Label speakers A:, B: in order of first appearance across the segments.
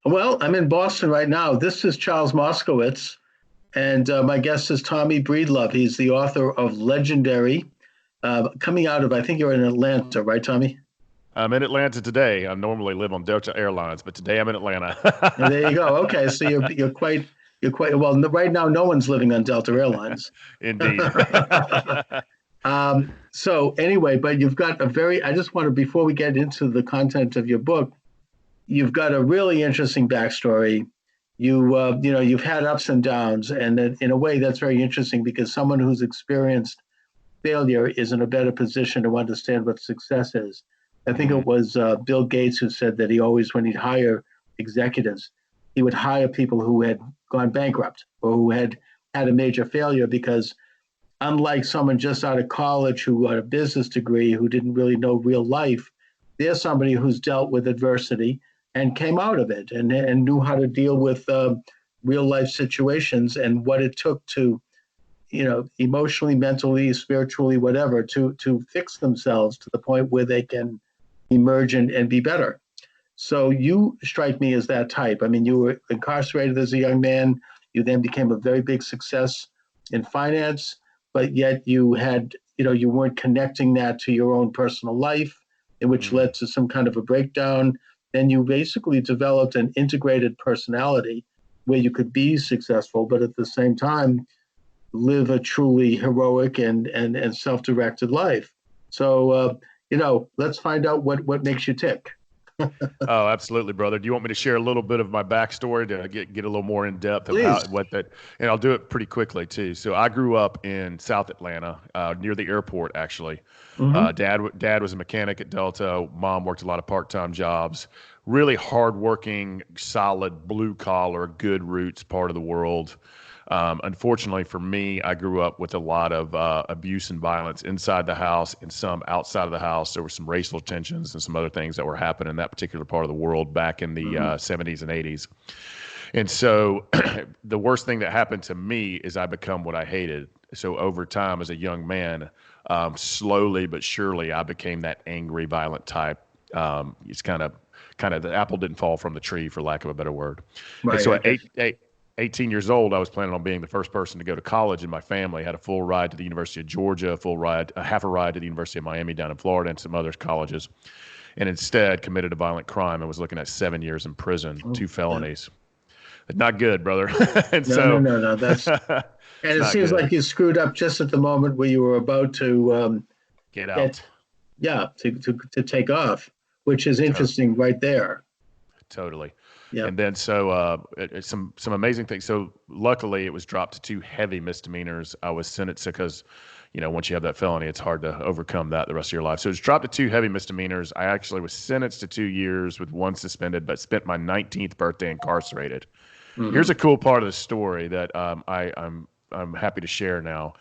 A: Well, I'm in Boston right now. This is Charles Moscowitz, and my guest is Tommy Breedlove. He's the author of Legendary, coming out of, I think you're in Atlanta, right, Tommy?
B: I'm in Atlanta today. I normally live on Delta Airlines, but today I'm in
A: And
B: Atlanta.
A: there you go. Okay, so you're quite well. Right now, no one's living on Delta Airlines.
B: Indeed.
A: So anyway, but you've got a very. I just want to, before we get into the content of your book, you've got a really interesting backstory. You've had ups and downs, and in a way, that's very interesting because someone who's experienced failure is in a better position to understand what success is. I think
B: Hmm.
A: it was Bill Gates who said that he always, when he'd hire executives, he would hire people who had gone bankrupt or who had had a major failure because, unlike someone just out of college who got a business degree who didn't really know real life, there's somebody who's dealt with adversity and came out of it and knew how to deal with real life situations and what it took to, emotionally, mentally, spiritually, whatever, to fix themselves to the point where they can emerge and be better. So you strike me as that type. I mean, you were incarcerated as a young man. You then became a very big success in finance, but yet you weren't connecting that to your own personal life, in which
B: Hmm.
A: led to some kind of a breakdown. Then you basically developed an integrated personality where you could be successful, but at the same time live a truly heroic and self-directed life. So, let's find out what makes you tick.
B: Oh, absolutely, brother. Do you want me to share a little bit of my backstory to get a little more in depth of how
A: Please.
B: what that? And I'll do it pretty quickly too. So I grew up in South Atlanta, near the airport, actually.
A: Mm-hmm.
B: Dad was a mechanic at Delta. Mom worked a lot of part-time jobs. Really hardworking, solid, blue collar, good roots part of the world. Unfortunately for me, I grew up with a lot of abuse and violence inside the house and some outside of the house. There were some racial tensions and some other things that were happening in that particular part of the world back in the
A: Mm-hmm.
B: 70s and 80s. And so the worst thing that happened to me is I become what I hated. So over time, as a young man, slowly but surely, I became that angry, violent type. It's kind of the apple didn't fall from the tree, for lack of a better word. And
A: Right.
B: so
A: I
B: at
A: guess.
B: 18 years old, I was planning on being the first person to go to college in my family. Had a full ride to the University of Georgia, half a ride to the University of Miami down in Florida, and some other colleges. And instead, committed a violent crime and was looking at 7 years in prison,
A: Oh,
B: two
A: yeah.
B: felonies. Not good, brother. And
A: No, no,
B: so
A: no, no. And
B: it's
A: it
B: not
A: seems
B: good.
A: like you screwed up just at the moment where you were about to
B: Get
A: get,
B: out.
A: yeah, to take off, which is
B: To-
A: interesting right there.
B: Totally.
A: Yeah.
B: And then so some amazing things. So luckily, it was dropped to two heavy misdemeanors. I was sentenced because, once you have that felony, it's hard to overcome that the rest of your life. So it was dropped to two heavy misdemeanors. I actually was sentenced to 2 years with one suspended, but spent my 19th birthday incarcerated. Here's
A: Hmm.
B: a cool part of the story that I'm happy to share now.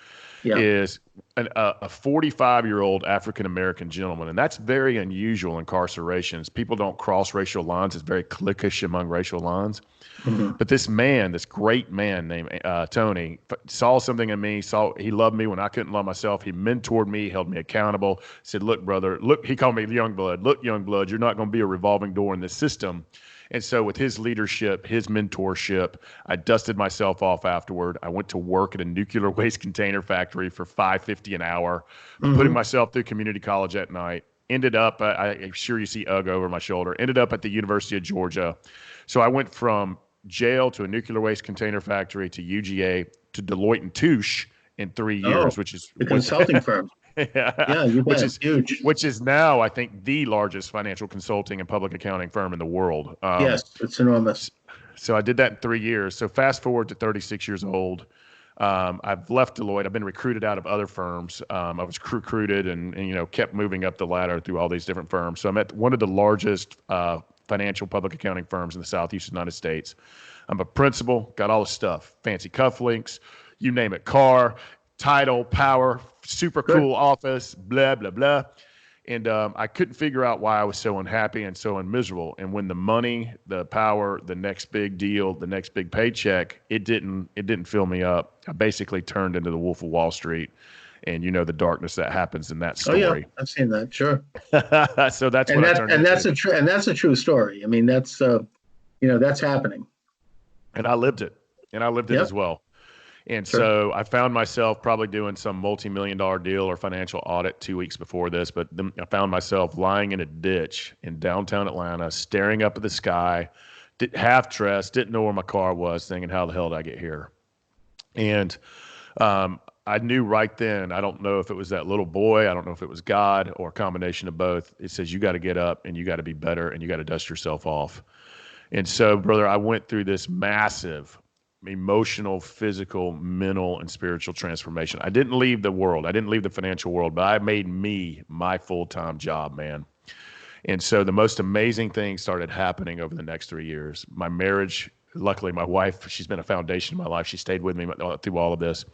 A: Yeah.
B: Is a 45-year-old African American gentleman, and that's very unusual in incarcerations. People don't cross racial lines; it's very cliquish among racial lines.
A: Hmm.
B: But this man, this great man named Tony, saw something in me. Saw he loved me when I couldn't love myself. He mentored me, held me accountable. Said, "Look, brother, look." He called me young blood. Look, young blood, you're not going to be a revolving door in this system. And so, with his leadership, his mentorship, I dusted myself off afterward. I went to work at a nuclear waste container factory for $5.50 an hour, putting
A: Hmm.
B: myself through community college at night. Ended up, I'm sure you see UGG over my shoulder. Ended up at the University of Georgia. So I went from jail to a nuclear waste container factory to UGA to Deloitte and Touche in 3 years,
A: Oh,
B: which is
A: the
B: what,
A: consulting firm. Yeah, you
B: which
A: bet.
B: is
A: Huge.
B: which is now I think the largest financial consulting and public accounting firm in the world.
A: Yes, it's enormous.
B: So I did that in 3 years. So fast forward to 36 years old. I've left Deloitte. I've been recruited out of other firms. I was recruited and kept moving up the ladder through all these different firms. So I'm at one of the largest financial public accounting firms in the Southeast United States. I'm a principal, got all the stuff, fancy cufflinks, you name it, car, title, power, super
A: Good.
B: cool office, blah, blah, blah. And I couldn't figure out why I was so unhappy and so miserable. And when the money, the power, the next big deal, the next big paycheck, it didn't fill me up. I basically turned into the Wolf of Wall Street, and the darkness that happens in that
A: Oh yeah,
B: story.
A: I've seen that. Sure.
B: So that's
A: And
B: what I
A: that
B: turned
A: and
B: into.
A: that's a true story. I mean, that's That's happening.
B: And I lived it. And I lived it
A: Yep.
B: as well. And
A: Sure.
B: so I found myself probably doing some multi-million-dollar deal or financial audit 2 weeks before this, but then I found myself lying in a ditch in downtown Atlanta, staring up at the sky, half dressed, didn't know where my car was, thinking, how the hell did I get here? And I knew right then, I don't know if it was that little boy, I don't know if it was God or a combination of both. It says, you got to get up and you got to be better and you got to dust yourself off. And so, brother, I went through this massive emotional, physical, mental, and spiritual transformation. I didn't leave the world. I didn't leave the financial world, but I made me my full-time job, man. And so the most amazing things started happening over the next 3 years. My marriage, luckily, my wife, she's been a foundation in my life. She stayed with me through all of this.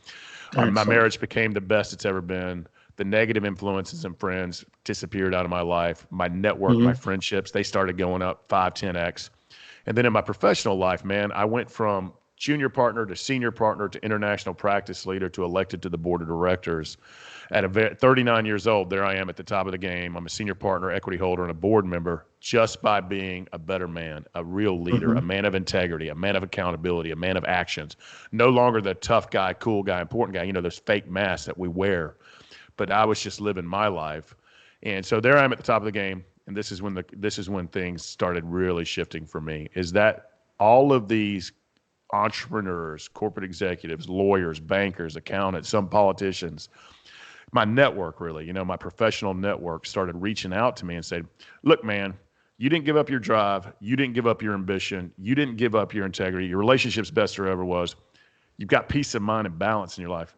B: My
A: Excellent.
B: marriage became the best it's ever been. The negative influences and friends disappeared out of my life. My network, my friendships, they started going up 5, 10x. And then in my professional life, man, I went from junior partner to senior partner to international practice leader to elected to the board of directors. At 39 years old, there I am at the top of the game. I'm a senior partner, equity holder, and a board member just by being a better man, a real leader, a man of integrity, a man of accountability, a man of actions. No longer the tough guy, cool guy, important guy, those fake masks that we wear. But I was just living my life. And so there I am at the top of the game. And this is when things started really shifting for me, is that all of these entrepreneurs, corporate executives, lawyers, bankers, accountants, some politicians, my network really, my professional network started reaching out to me and said, look, man, you didn't give up your drive. You didn't give up your ambition. You didn't give up your integrity. Your relationship's best there ever was. You've got peace of mind and balance in your life.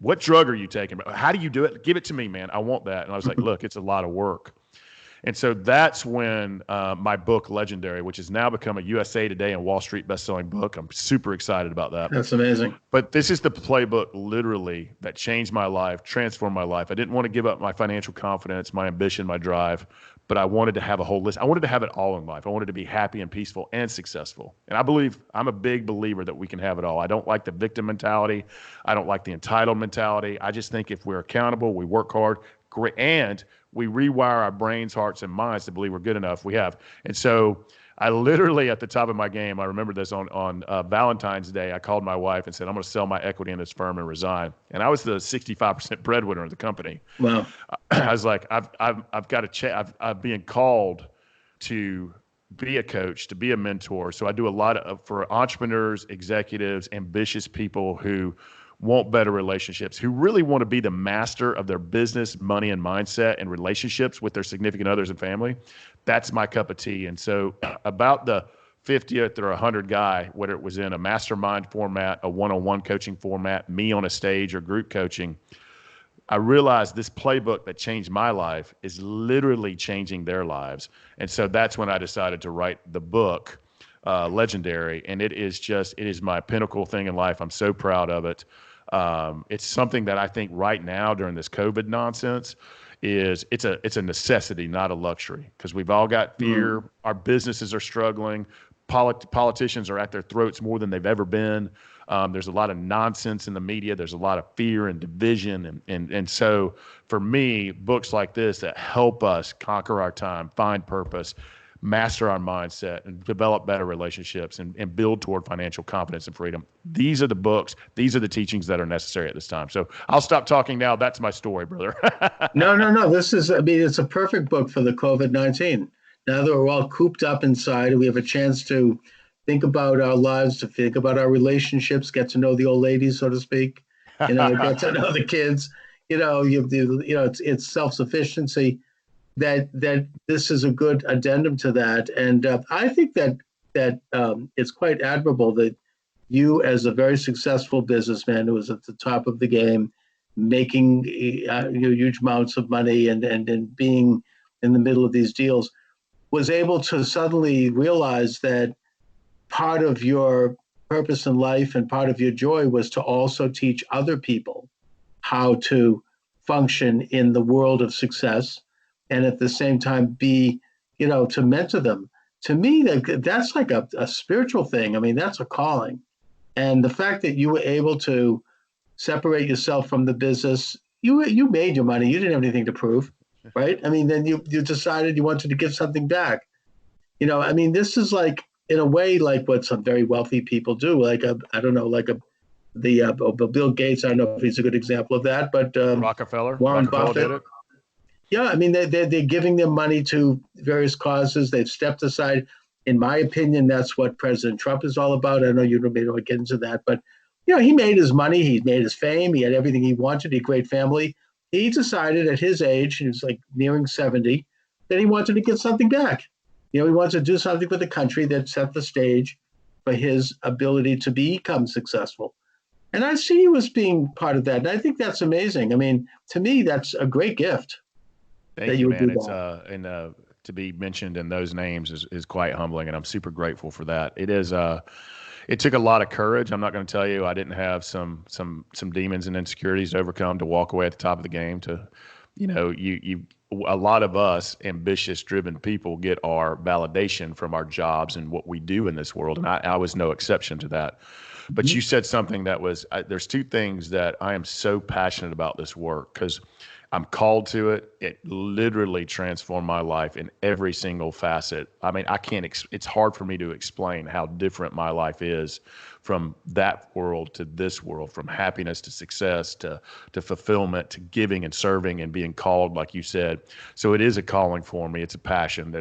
B: What drug are you taking? How do you do it? Give it to me, man. I want that. And I was like, look, it's a lot of work. And so that's when my book, Legendary, which has now become a USA Today and Wall Street bestselling book. I'm super excited about that.
A: That's amazing.
B: But this is the playbook, literally, that changed my life, transformed my life. I didn't want to give up my financial confidence, my ambition, my drive, but I wanted to have a whole list. I wanted to have it all in life. I wanted to be happy and peaceful and successful. And I'm a big believer that we can have it all. I don't like the victim mentality. I don't like the entitled mentality. I just think if we're accountable, we work hard, great, and we rewire our brains, hearts, and minds to believe we're good enough. We have. And so I literally, at the top of my game, I remember this on Valentine's Day, I called my wife and said, I'm going to sell my equity in this firm and resign. And I was the 65% breadwinner of the company.
A: Wow.
B: I was like, I've got to I'm being called to be a coach, to be a mentor. So I do a lot for entrepreneurs, executives, ambitious people who want better relationships, who really want to be the master of their business, money, and mindset and relationships with their significant others and family. That's my cup of tea. And so about the 50th or 100 guy, whether it was in a mastermind format, a one-on-one coaching format, me on a stage or group coaching, I realized this playbook that changed my life is literally changing their lives. And so that's when I decided to write the book, Legendary. And it is my pinnacle thing in life. I'm so proud of it. It's something that I think right now during this COVID nonsense it's a necessity, not a luxury, because we've all got fear. Our businesses are struggling. Politicians are at their throats more than they've ever been. There's a lot of nonsense in the media. There's a lot of fear and division. And so for me, books like this that help us conquer our time, find purpose, master our mindset, and develop better relationships and build toward financial confidence and freedom. These are the books. These are the teachings that are necessary at this time. So I'll stop talking now. That's my story, brother.
A: No. It's a perfect book for the COVID-19. Now that we're all cooped up inside, we have a chance to think about our lives, to think about our relationships, get to know the old ladies, so to speak, get to know the kids. It's self-sufficiency. That this is a good addendum to that, and I think that it's quite admirable that you, as a very successful businessman who was at the top of the game, making huge amounts of money and being in the middle of these deals, was able to suddenly realize that part of your purpose in life and part of your joy was to also teach other people how to function in the world of success, and at the same time be, to mentor them. To me, that's like a spiritual thing. I mean, that's a calling. And the fact that you were able to separate yourself from the business, you made your money. You didn't have anything to prove, right? I mean, then you decided you wanted to give something back. This is like in a way like what some very wealthy people do, I don't know, Bill Gates. I don't know if he's a good example of that, but Warren
B: Rockefeller
A: Buffett.
B: did it.
A: Yeah, I mean, they're giving their money to various causes. They've stepped aside. In my opinion, that's what President Trump is all about. I know you don't want to get into that, but he made his money, he made his fame, he had everything he wanted, he had a great family. He decided at his age, he was like nearing 70, that he wanted to get something back. He wanted to do something for the country that set the stage for his ability to become successful. And I see you as being part of that. And I think that's amazing. I mean, to me, that's a great gift.
B: Thank you, man. It's to be mentioned in those names is quite humbling, and I'm super grateful for that. It is it took a lot of courage. I'm not going to tell you I didn't have some demons and insecurities to overcome to walk away at the top of the game. To, a lot of us ambitious, driven people get our validation from our jobs and what we do in this world, and I was no exception to that. But you said something that was there's two things that I am so passionate about this work because I'm called to it. It literally transformed my life in every single facet. I mean, I can't, it's hard for me to explain how different my life is from that world to this world, from happiness to success to fulfillment to giving and serving and being called, like you said. So it is a calling for me. It's a passion.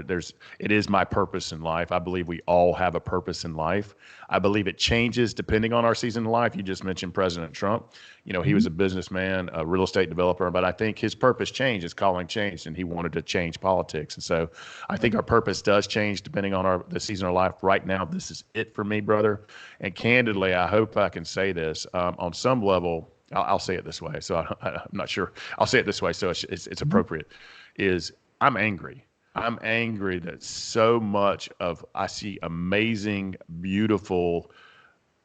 B: It is my purpose in life. I believe we all have a purpose in life. I believe it changes depending on our season of life. You just mentioned President Trump. He was a businessman, a real estate developer, but I think his purpose changed, his calling changed, and he wanted to change politics. And so I think our purpose does change depending on the season of life. Right now, this is it for me, brother. And candidly, I hope I can say this on some level. I'll say it this way. So I'm not sure. I'll say it this way so it's appropriate. I'm angry. I'm angry that so much I see amazing, beautiful,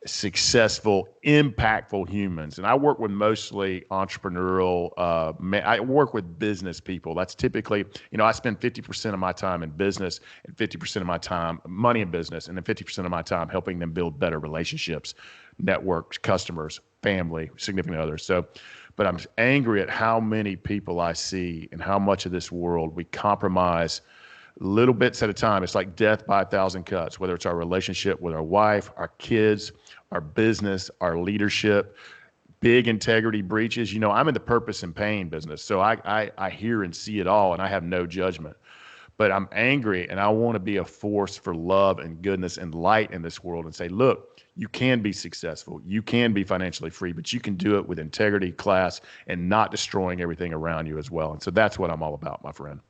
B: successful, impactful humans. And I work with mostly entrepreneurial, I work with business people. That's typically, I spend 50% of my time in business and 50% of my time money in business, and then 50% of my time helping them build better relationships, networks, customers, family, significant others. So, but I'm angry at how many people I see and how much of this world we compromise little bits at a time. It's like death by 1,000 cuts, whether it's our relationship with our wife, our kids, our business, our leadership, big integrity breaches. I'm in the purpose and pain business. So I hear and see it all, and I have no judgment. But I'm angry, and I want to be a force for love and goodness and light in this world and say, look, you can be successful. You can be financially free, but you can do it with integrity, class, and not destroying everything around you as well. And so that's what I'm all about, my friend.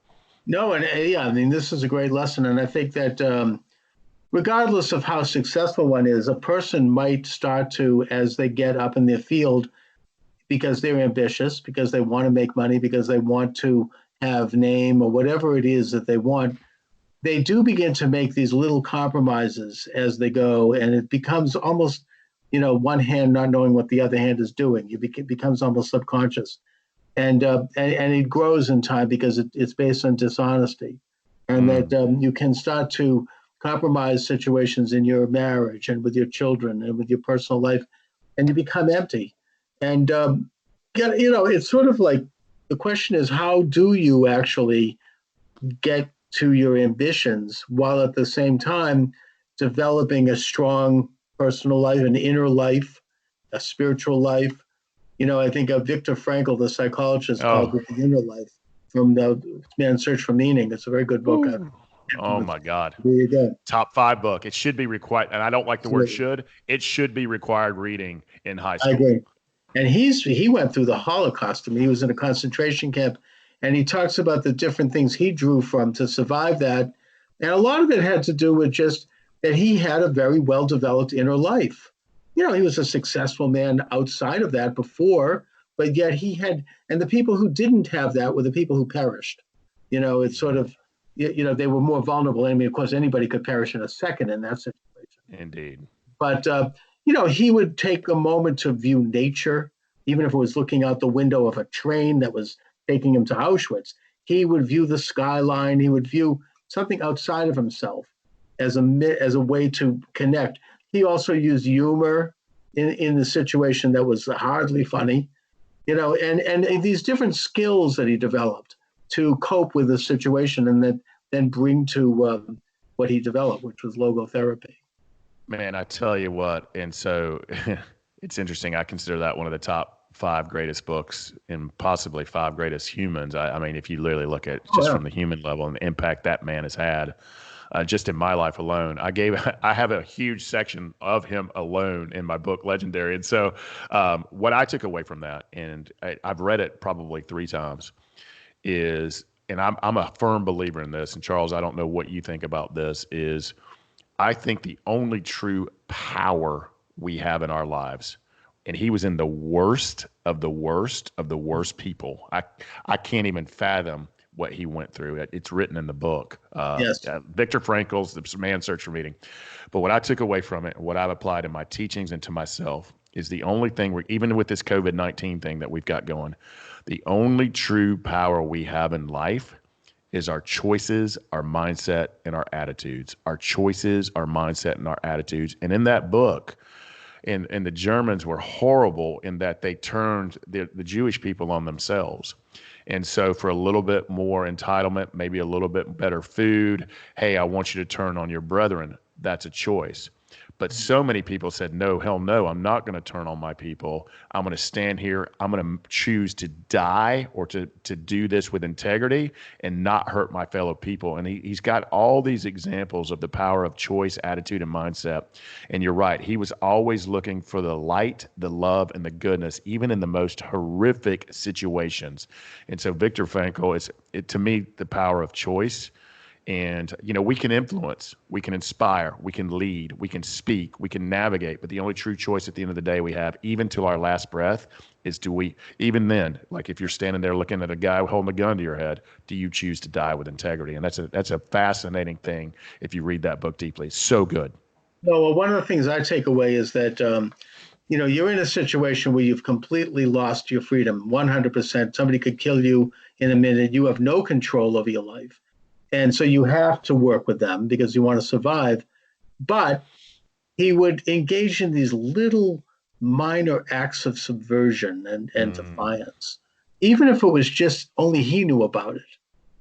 A: No, and yeah, I mean, this is a great lesson. And I think that regardless of how successful one is, a person might start to, as they get up in their field, because they're ambitious, because they want to make money, because they want to have name or whatever it is that they want, they do begin to make these little compromises as they go. And it becomes almost, one hand not knowing what the other hand is doing. It becomes almost subconscious. And it grows in time because it's based on dishonesty, and that you can start to compromise situations in your marriage and with your children and with your personal life, and you become empty. And it's sort of like the question is, how do you actually get to your ambitions while at the same time developing a strong personal life, an inner life, a spiritual life? I think of Viktor Frankl, the psychologist, called it The Inner Life, from the Man's Search for Meaning. It's a very good book.
B: Oh, my God.
A: There you go.
B: Top 5 book. It should be required. And I don't like the word should. It should be required reading in high school.
A: I agree. And he went through the Holocaust. I mean, he was in a concentration camp, and he talks about the different things he drew from to survive that. And a lot of it had to do with just that he had a very well-developed inner life. He was a successful man outside of that before, but yet he had, and the people who didn't have that were the people who perished. It's sort of, they were more vulnerable. I mean, of course, anybody could perish in a second in that situation.
B: Indeed.
A: But, he would take a moment to view nature, even if it was looking out the window of a train that was taking him to Auschwitz. He would view the skyline. He would view something outside of himself as a way to connect. He also used humor in the situation that was hardly funny, and these different skills that he developed to cope with the situation and then bring to what he developed, which was logotherapy.
B: Man, I tell you what, and so it's interesting. I consider that one of the top 5 greatest books and possibly 5 greatest humans. I mean, if you literally look at
A: Oh,
B: just
A: yeah.
B: from the human level and the impact that man has had, just in my life alone. I have a huge section of him alone in my book, Legendary. And so, what I took away from that, and I've read it probably 3 times, is, and I'm a firm believer in this. And Charles, I don't know what you think about this, is I think the only true power we have in our lives, and he was in the worst of the worst of the worst people. I can't even fathom what he went through. It's written in the book.
A: Yes.
B: Viktor Frankl's The Man's Search for Meaning. But what I took away from it, what I've applied in my teachings and to myself, is the only thing, even with this COVID-19 thing that we've got going, the only true power we have in life is our choices, our mindset, and our attitudes. Our choices, our mindset, and our attitudes. And in that book, and the Germans were horrible in that they turned the Jewish people on themselves. And so for a little bit more entitlement, maybe a little bit better food, hey, I want you to turn on your brethren. That's a choice. But so many people said, no, hell no, I'm not going to turn on my people. I'm going to stand here. I'm going to choose to die or to do this with integrity and not hurt my fellow people. And he's got all these examples of the power of choice, attitude, and mindset. And you're right. He was always looking for the light, the love, and the goodness, even in the most horrific situations. And so Viktor Frankl is, to me, the power of choice. And, we can influence, we can inspire, we can lead, we can speak, we can navigate. But the only true choice at the end of the day we have, even till our last breath, is even then, like if you're standing there looking at a guy holding a gun to your head, do you choose to die with integrity? And that's a fascinating thing if you read that book deeply. It's so good.
A: No, well, one of the things I take away is that, you're in a situation where you've completely lost your freedom, 100%. Somebody could kill you in a minute. You have no control over your life. And so you have to work with them because you want to survive. But he would engage in these little minor acts of subversion and defiance, even if it was just only he knew about it,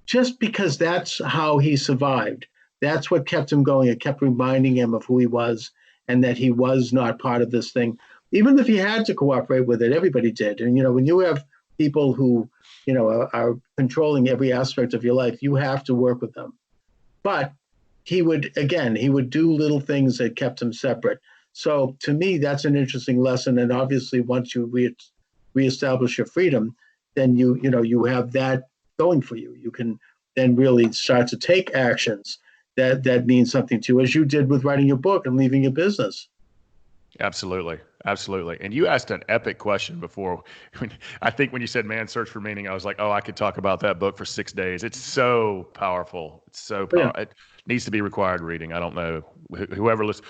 A: just because that's how he survived. That's what kept him going. It kept reminding him of who he was and that he was not part of this thing. Even if he had to cooperate with it, everybody did. And, when you have people who are controlling every aspect of your life, you have to work with them. But he would do little things that kept him separate. So to me, that's an interesting lesson. And obviously, once you reestablish your freedom, then you have that going for you. You can then really start to take actions that mean something to you, as you did with writing your book and leaving your business.
B: Absolutely. Absolutely. And you asked an epic question before. I think when you said Man's Search for Meaning, I was like, oh, I could talk about that book for 6 days. It's so powerful. It's so powerful. Yeah. It needs to be required reading. I don't know. Whoever listens,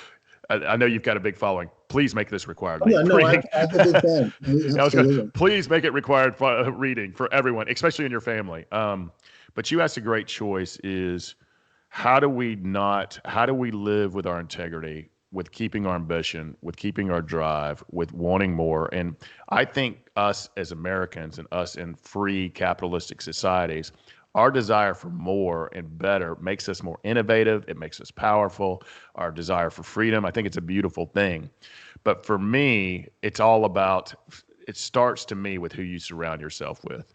B: I know you've got a big following. Please make this required.
A: Yeah, no, I'm a big fan. Absolutely.
B: Please make it required reading for everyone, especially in your family. But you asked a great choice is how do we live with our integrity, with keeping our ambition, with keeping our drive, with wanting more? And I think us as Americans and us in free capitalistic societies, our desire for more and better makes us more innovative. It makes us powerful. Our desire for freedom, I think it's a beautiful thing. But for me, it starts to me with who you surround yourself with.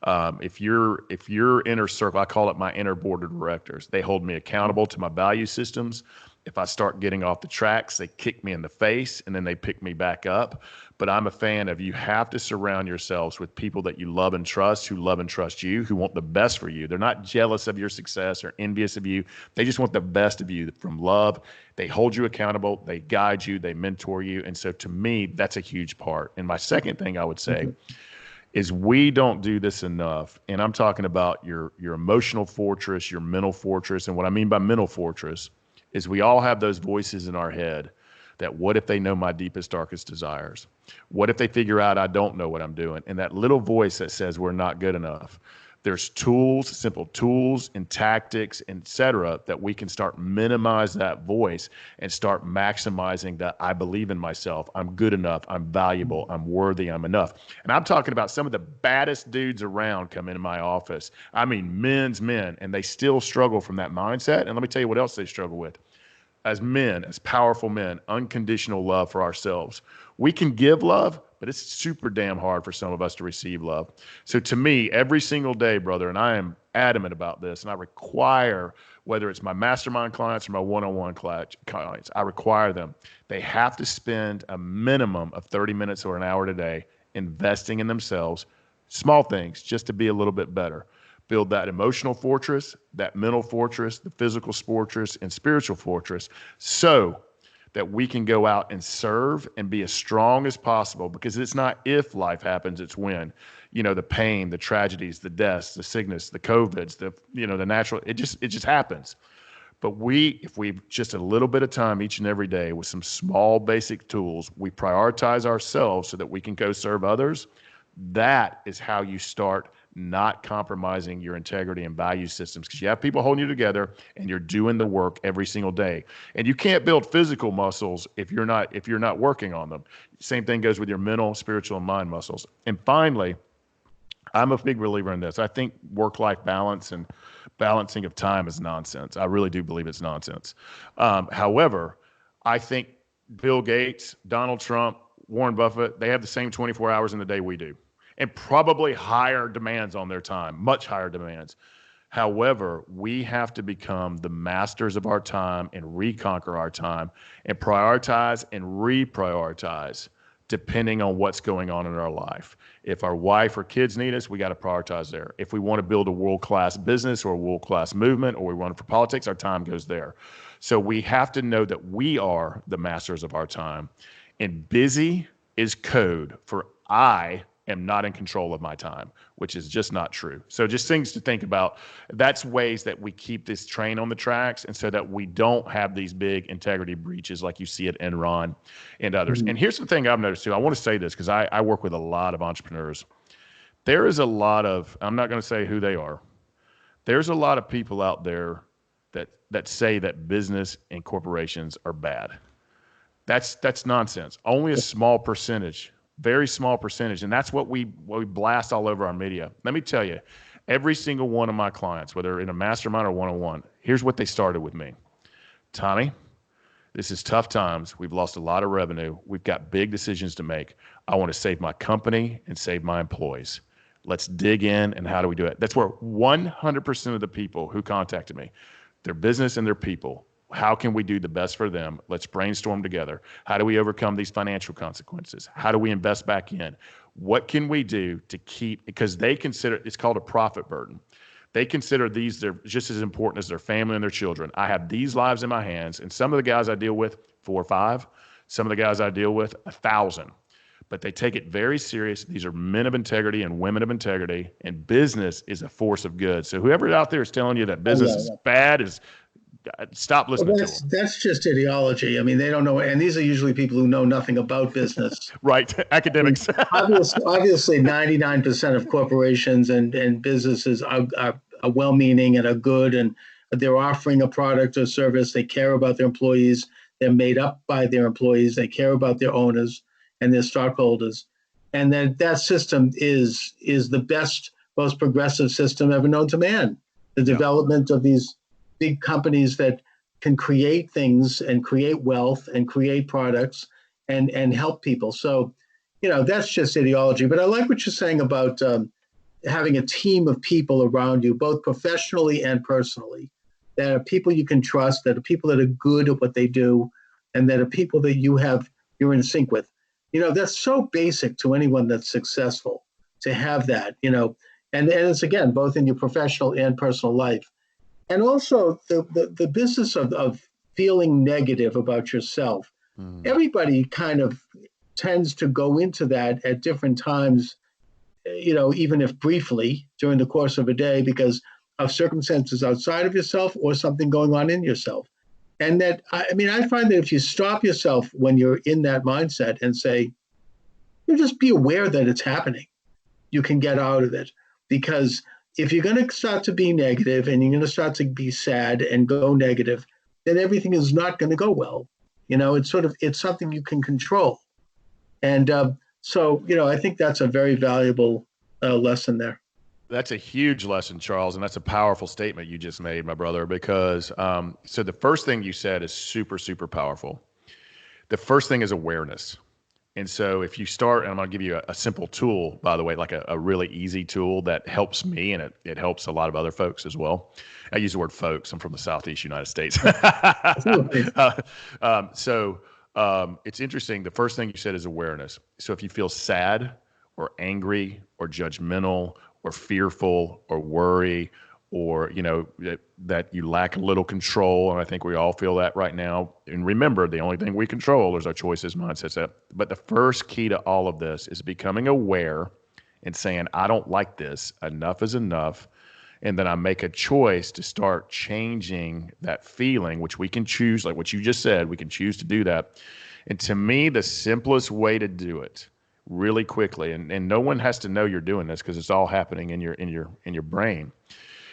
B: If your inner circle, I call it my inner board of directors, they hold me accountable to my value systems. If I start getting off the tracks, they kick me in the face and then they pick me back up. But I'm a fan of, you have to surround yourselves with people that you love and trust, who love and trust you, who want the best for you. They're not jealous of your success or envious of you. They just want the best of you from love. They hold you accountable. They guide you. They mentor you. And so to me, that's a huge part. And my second thing I would say is we don't do this enough. And I'm talking about your emotional fortress, your mental fortress. And what I mean by mental fortress is we all have those voices in our head that, what if they know my deepest, darkest desires? What if they figure out I don't know what I'm doing? And that little voice that says we're not good enough. There's tools, simple tools and tactics, et cetera, that we can start minimize that voice and start maximizing that I believe in myself. I'm good enough. I'm valuable. I'm worthy. I'm enough. And I'm talking about some of the baddest dudes around come into my office. I mean, men's men, and they still struggle from that mindset. And let me tell you what else they struggle with. As men, as powerful men, unconditional love for ourselves. We can give love, but it's super damn hard for some of us to receive love. So to me, every single day, brother, and I am adamant about this, and I require, whether it's my mastermind clients or my one-on-one clients, I require them. They have to spend a minimum of 30 minutes or an hour today investing in themselves, small things, just to be a little bit better. Build that emotional fortress, that mental fortress, the physical fortress, and spiritual fortress, so that we can go out and serve and be as strong as possible, because it's not if life happens, it's when. You know, the pain, the tragedies, the deaths, the sickness, the COVIDs, the natural, it just happens. But if we just a little bit of time each and every day with some small basic tools, we prioritize ourselves so that we can go serve others. That is how you start not compromising your integrity and value systems, because you have people holding you together and you're doing the work every single day. And you can't build physical muscles if you're not working on them. Same thing goes with your mental, spiritual, and mind muscles. And finally, I'm a big believer in this. I think work-life balance and balancing of time is nonsense. I really do believe it's nonsense. However, I think Bill Gates, Donald Trump, Warren Buffett, they have the same 24 hours in the day we do, and probably higher demands on their time, much higher demands. However, we have to become the masters of our time and reconquer our time and prioritize and reprioritize depending on what's going on in our life. If our wife or kids need us, we got to prioritize there. If we want to build a world-class business or a world-class movement, or we run for politics, our time goes there. So we have to know that we are the masters of our time. And busy is code for I am not in control of my time, which is just not true. So just things to think about. That's ways that we keep this train on the tracks, and so that we don't have these big integrity breaches like you see at Enron and others. Mm-hmm. And here's the thing I've noticed too. I want to say this because I work with a lot of entrepreneurs. There is a lot of, I'm not going to say who they are. There's a lot of people out there that say that business and corporations are bad. That's nonsense. Only a small percentage, very small percentage. And that's what we blast all over our media. Let me tell you, every single one of my clients, whether in a mastermind or one-on-one, here's what they started with me. Tommy, this is tough times. We've lost a lot of revenue. We've got big decisions to make. I want to save my company and save my employees. Let's dig in, and how do we do it? That's where 100% of the people who contacted me, their business and their people, how can we do the best for them? Let's brainstorm together. How do we overcome these financial consequences? How do we invest back in? What can we do to keep, because they consider, it's called a profit burden. They consider they're just as important as their family and their children. I have these lives in my hands, and some of the guys I deal with, 4 or 5, some of the guys I deal with, 1,000. But they take it very serious. These are men of integrity and women of integrity, and business is a force of good. So whoever out there is telling you that business is bad, stop listening to them.
A: That's just ideology. I mean, they don't know, and these are usually people who know nothing about business.
B: Right, academics.
A: Obviously, 99% of corporations and businesses are well-meaning and are good, and they're offering a product or service. They care about their employees. They're made up by their employees. They care about their owners and their stockholders. And that system is the best, most progressive system ever known to man. The development of these big companies that can create things and create wealth and create products and help people. So, that's just ideology. But I like what you're saying about having a team of people around you, both professionally and personally, that are people you can trust, that are people that are good at what they do, and that are people that you're in sync with. That's so basic to anyone that's successful, to have that, and it's, again, both in your professional and personal life. And also the business of feeling negative about yourself. Everybody kind of tends to go into that at different times, even if briefly during the course of a day, because of circumstances outside of yourself or something going on in yourself. And that, I find that if you stop yourself when you're in that mindset and say, just be aware that it's happening, you can get out of it. Because if you're going to start to be negative and you're going to start to be sad and go negative, then everything is not going to go well. It's something you can control. And I think that's a very valuable lesson there.
B: That's a huge lesson, Charles, and that's a powerful statement you just made, my brother, because so the first thing you said is super, super powerful. The first thing is awareness. And so if you start, and I'm going to give you a simple tool, by the way, like a really easy tool that helps me, and it helps a lot of other folks as well. I use the word folks. I'm from the Southeast United States. It's interesting. The first thing you said is awareness. So if you feel sad or angry or judgmental or fearful or worry, or that you lack a little control, and I think we all feel that right now. And remember, the only thing we control is our choices, mindsets. But the first key to all of this is becoming aware and saying, I don't like this. Enough is enough. And then I make a choice to start changing that feeling, which we can choose, like what you just said, we can choose to do that. And to me, the simplest way to do it really quickly, and no one has to know you're doing this because it's all happening in your brain,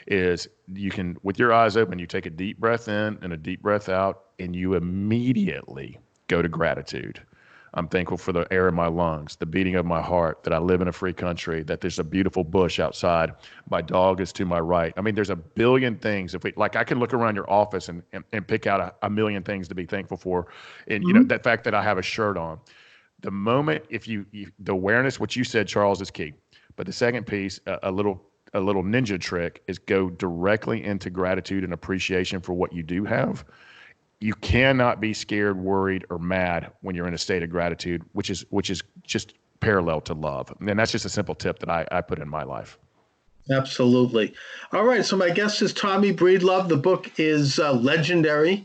B: is you can, with your eyes open, you take a deep breath in and a deep breath out, and you immediately go to gratitude. I'm thankful for the air in my lungs, the beating of my heart, that I live in a free country, that there's a beautiful bush outside, my dog is to my right. I mean, there's a billion things. I can look around your office and pick out a million things to be thankful for. And, that fact that I have a shirt on. The moment, the awareness, what you said, Charles, is key. But the second piece, a little ninja trick, is go directly into gratitude and appreciation for what you do have. You cannot be scared, worried, or mad when you're in a state of gratitude, which is just parallel to love. And that's just a simple tip that I put in my life.
A: Absolutely. All right. So my guest is Tommy Breedlove. The book is legendary.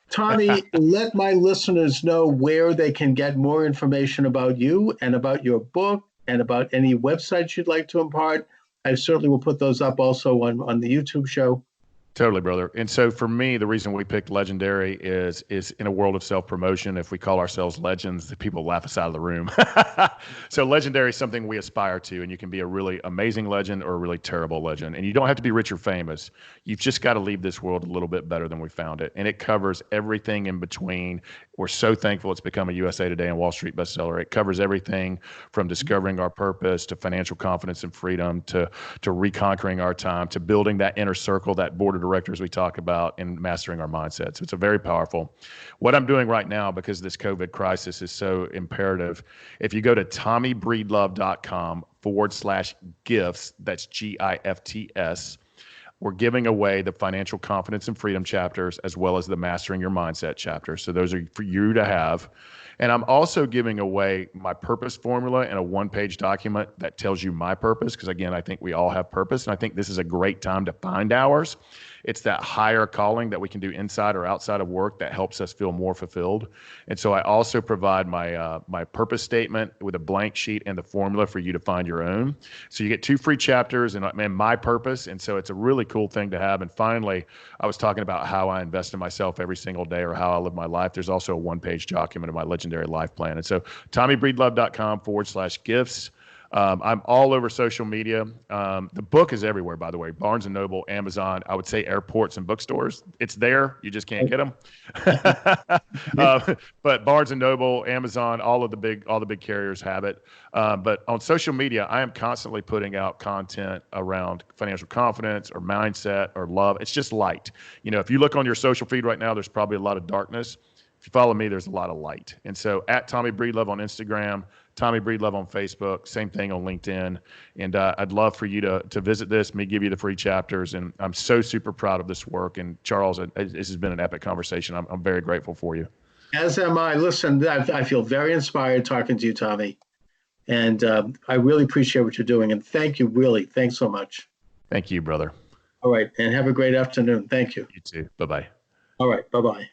A: Tommy, let my listeners know where they can get more information about you and about your book and about any websites you'd like to impart. I certainly will put those up also on the YouTube show.
B: Totally, brother. And so for me, the reason we picked legendary is in a world of self-promotion, if we call ourselves legends, the people laugh us out of the room. So legendary is something we aspire to, and you can be a really amazing legend or a really terrible legend. And you don't have to be rich or famous. You've just got to leave this world a little bit better than we found it. And it covers everything in between. We're so thankful it's become a USA Today and Wall Street bestseller. It covers everything from discovering our purpose to financial confidence and freedom to reconquering our time to building that inner circle, that board of directors we talk about, and mastering our mindset. So it's a very powerful. What I'm doing right now, because this COVID crisis is so imperative, if you go to tommybreedlove.com/gifts, that's GIFTS, we're giving away the financial confidence and freedom chapters as well as the mastering your mindset chapter. So those are for you to have. And I'm also giving away my purpose formula in a one-page document that tells you my purpose, because again, I think we all have purpose, and I think this is a great time to find ours. It's that higher calling that we can do inside or outside of work that helps us feel more fulfilled. And so I also provide my purpose statement with a blank sheet and the formula for you to find your own. So you get 2 free chapters and my purpose. And so it's a really cool thing to have. And finally, I was talking about how I invest in myself every single day, or how I live my life. There's also a one-page document of my legendary life plan. And so tommybreedlove.com/gifts. I'm all over social media. The book is everywhere, by the way. Barnes & Noble, Amazon, I would say airports and bookstores. It's there. You just can't get them. But Barnes & Noble, Amazon, all the big carriers have it. But on social media, I am constantly putting out content around financial confidence or mindset or love. It's just light. If you look on your social feed right now, there's probably a lot of darkness. If you follow me, there's a lot of light. And so at Tommy Breedlove on Instagram, Tommy Breedlove on Facebook, same thing on LinkedIn. And I'd love for you to visit this, me give you the free chapters. And I'm so super proud of this work. And Charles, this has been an epic conversation. I'm very grateful for you.
A: As am I. Listen, I feel very inspired talking to you, Tommy. And I really appreciate what you're doing. And thank you, really. Thanks so much.
B: Thank you, brother.
A: All right. And have a great afternoon. Thank you.
B: You too. Bye-bye.
A: All right. Bye-bye.